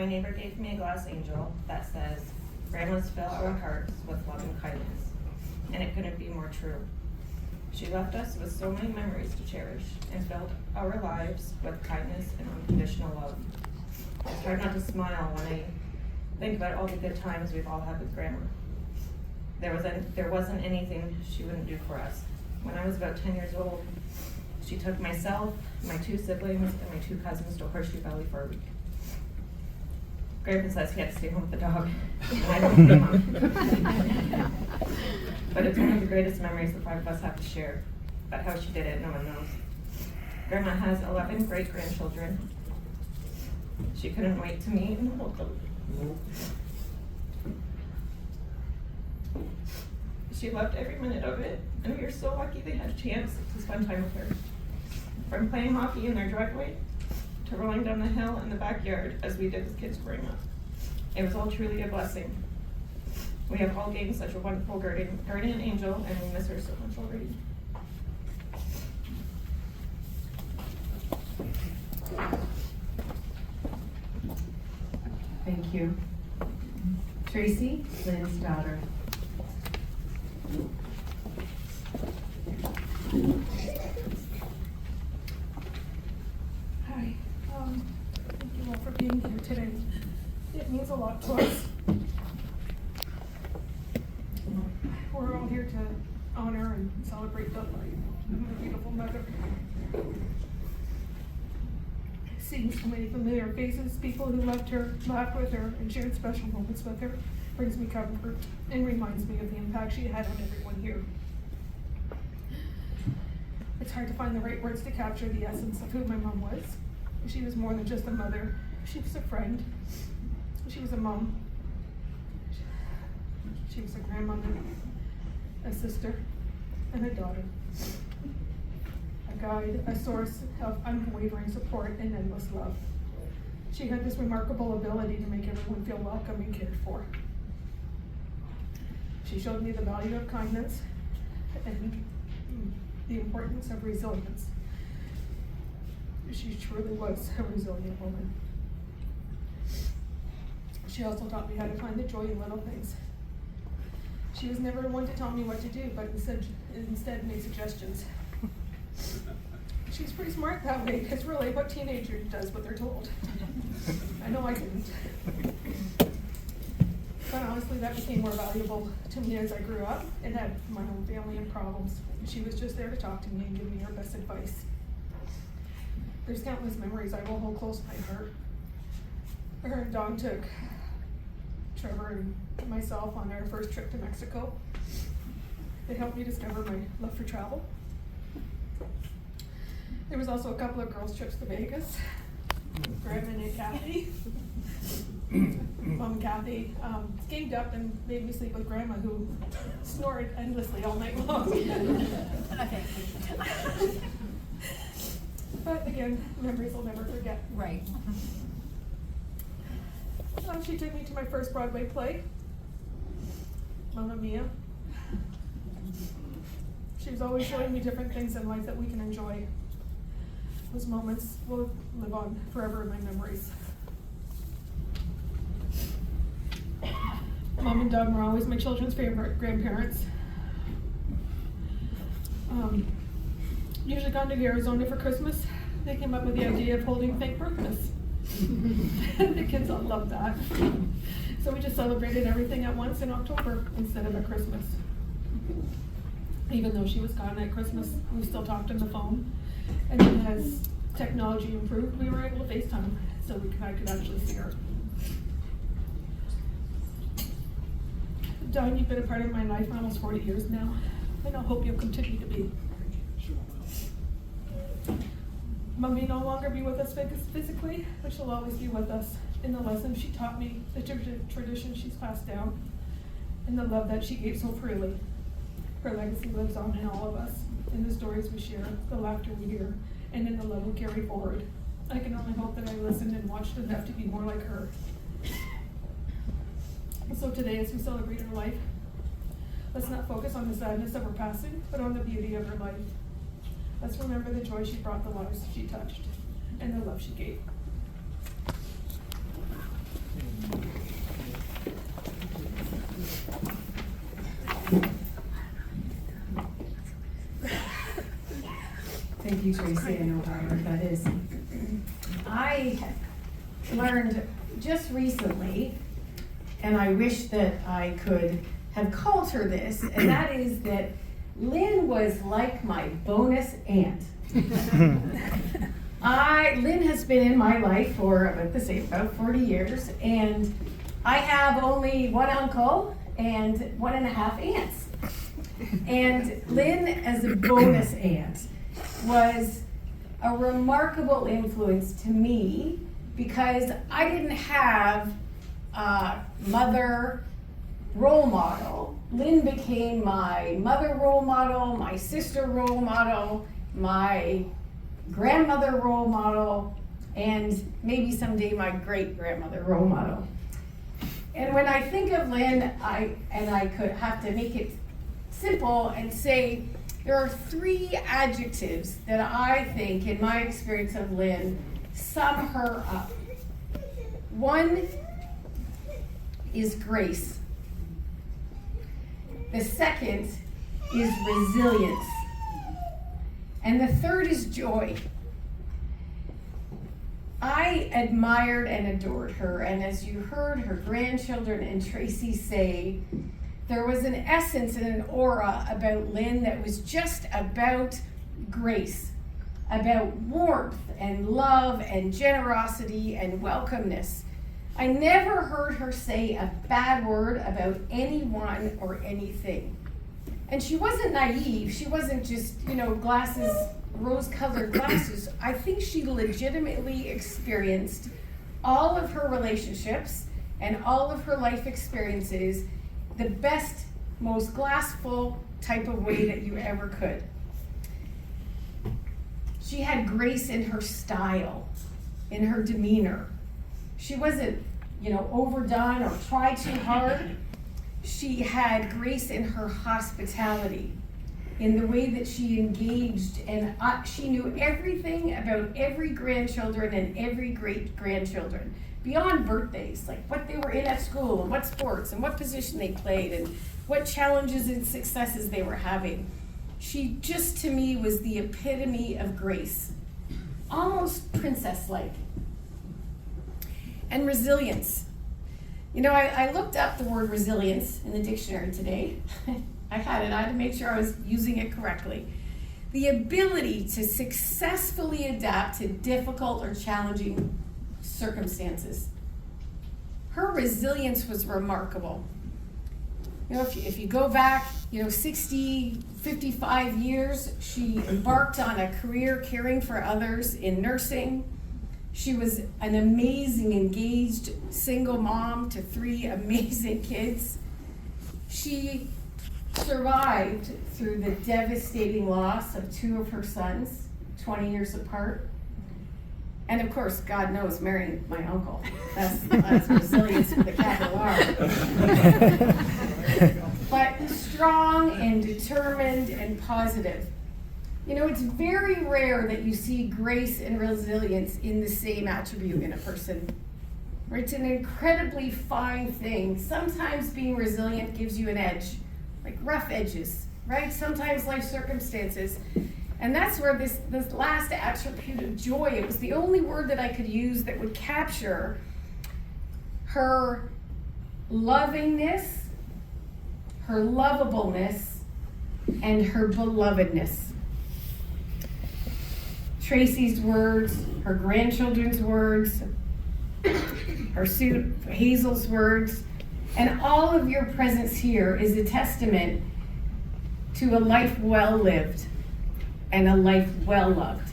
neighbor gave me a glass angel that says, "Grandmas fill our hearts with love and kindness," and it couldn't be more true. She left us with so many memories to cherish and filled our lives with kindness and unconditional love. It's hard not to smile when I think about all the good times we've all had with Grandma. There wasn't anything she wouldn't do for us. When I was about 10 years old, she took myself, my 2 siblings, and my 2 cousins to Horseshoe Valley for a week. Grandpa says he had to stay home with the dog, and I don't blame him. But it's one of the greatest memories the 5 of us have to share. But how she did it, no one knows. Grandma has 11 great-grandchildren. She couldn't wait to meet and hold them. She loved every minute of it, and we were so lucky they had a chance to spend time with her. From playing hockey in their driveway to rolling down the hill in the backyard as we did as kids growing up. It was all truly a blessing. We have all gained such a wonderful guardian angel, and we miss her so much already. Thank you. Tracy, Lynn's daughter. Hi, thank you all for being here today. It means a lot to us. We're all here to honor and celebrate the life of a beautiful mother. Seeing so many familiar faces, people who loved her, laughed with her, and shared special moments with her brings me comfort and reminds me of the impact she had on everyone here. It's hard to find the right words to capture the essence of who my mom was. She was more than just a mother. She was a friend. She was a mom. She was a grandmother, a sister, and a daughter. A guide, a source of unwavering support and endless love. She had this remarkable ability to make everyone feel welcome and cared for. She showed me the value of kindness and the importance of resilience. She truly was a resilient woman. She also taught me how to find the joy in little things. She was never one to tell me what to do, but instead made suggestions. She's pretty smart that way, because really what teenager does what they're told. I know I didn't. But honestly, that became more valuable to me as I grew up and had my own family and problems. She was just there to talk to me and give me her best advice. There's countless memories I will hold close to my heart. Her and Dawn took Trevor and myself on our first trip to Mexico. It helped me discover my love for travel. There was also a couple of girls' trips to Vegas. Grandma and Aunt Kathy. Mom and Kathy schemed up and made me sleep with Grandma, who snored endlessly all night long. But again, memories I'll never forget. Right. She took me to my first Broadway play, Mamma Mia. She was always showing me different things in life that we can enjoy. Those moments will live on forever in my memories. Mom and Dad were always my children's favorite grandparents. Usually gone to Arizona for Christmas. They came up with the idea of holding fake birthdays. The kids all loved that. So we just celebrated everything at once in October instead of at Christmas. Even though she was gone at Christmas, we still talked on the phone. And then as technology improved, we were able to FaceTime, so I could actually see her. Dawn, you've been a part of my life for almost 40 years now, and I hope you'll continue to be. Mom may no longer be with us physically, but she'll always be with us in the lessons she taught me, the tradition she's passed down, and the love that she gave so freely. Her legacy lives on in all of us, in the stories we share, the laughter we hear, and in the love we carry forward. I can only hope that I listened and watched enough to be more like her. So today, as we celebrate her life, let's not focus on the sadness of her passing, but on the beauty of her life. Let's remember the joy she brought, the lives she touched, and the love she gave. you, Tracy. I know how hard that is. I learned just recently, and I wish that I could have called her this, and that is that Lynn was like my bonus aunt. Lynn has been in my life for about 40 years, and I have only one uncle and 1.5 aunts. And Lynn, as a bonus aunt, was a remarkable influence to me because I didn't have a mother role model. Lynn became my mother role model, my sister role model, my grandmother role model, and maybe someday my great-grandmother role model. And when I think of Lynn, I could have to make it simple and say there are 3 adjectives that I think, in my experience of Lynn, sum her up. One is grace. The second is resilience. And the third is joy. I admired and adored her, and as you heard her grandchildren and Tracy say, there was an essence and an aura about Lynn that was just about grace, about warmth and love and generosity and welcomeness. I never heard her say a bad word about anyone or anything. And she wasn't naive. She wasn't just, glasses, rose-colored glasses. I think she legitimately experienced all of her relationships and all of her life experiences the best, most glass-full type of way that you ever could. She had grace in her style, in her demeanor. She wasn't, overdone or tried too hard. She had grace in her hospitality, in the way that she engaged, and she knew everything about every grandchildren and every great-grandchildren, beyond birthdays, like what they were in at school, and what sports, and what position they played, and what challenges and successes they were having. She just, to me, was the epitome of grace, almost princess-like. And resilience. I looked up the word resilience in the dictionary today. I had to make sure I was using it correctly. The ability to successfully adapt to difficult or challenging circumstances. Her resilience was remarkable. If you go back, 60, 55 years, she embarked on a career caring for others in nursing. She was an amazing, engaged, single mom to 3 amazing kids. She survived through the devastating loss of 2 of her sons, 20 years apart. And of course, God knows, marrying my uncle. That's resilience with a capital R. But strong and determined and positive. It's very rare that you see grace and resilience in the same attribute in a person. Right? It's an incredibly fine thing. Sometimes being resilient gives you an edge, like rough edges, right? Sometimes life circumstances. And that's where this last attribute of joy, it was the only word that I could use that would capture her lovingness, her lovableness, and her belovedness. Tracy's words, her grandchildren's words, Hazel's words, and all of your presence here is a testament to a life well lived and a life well loved.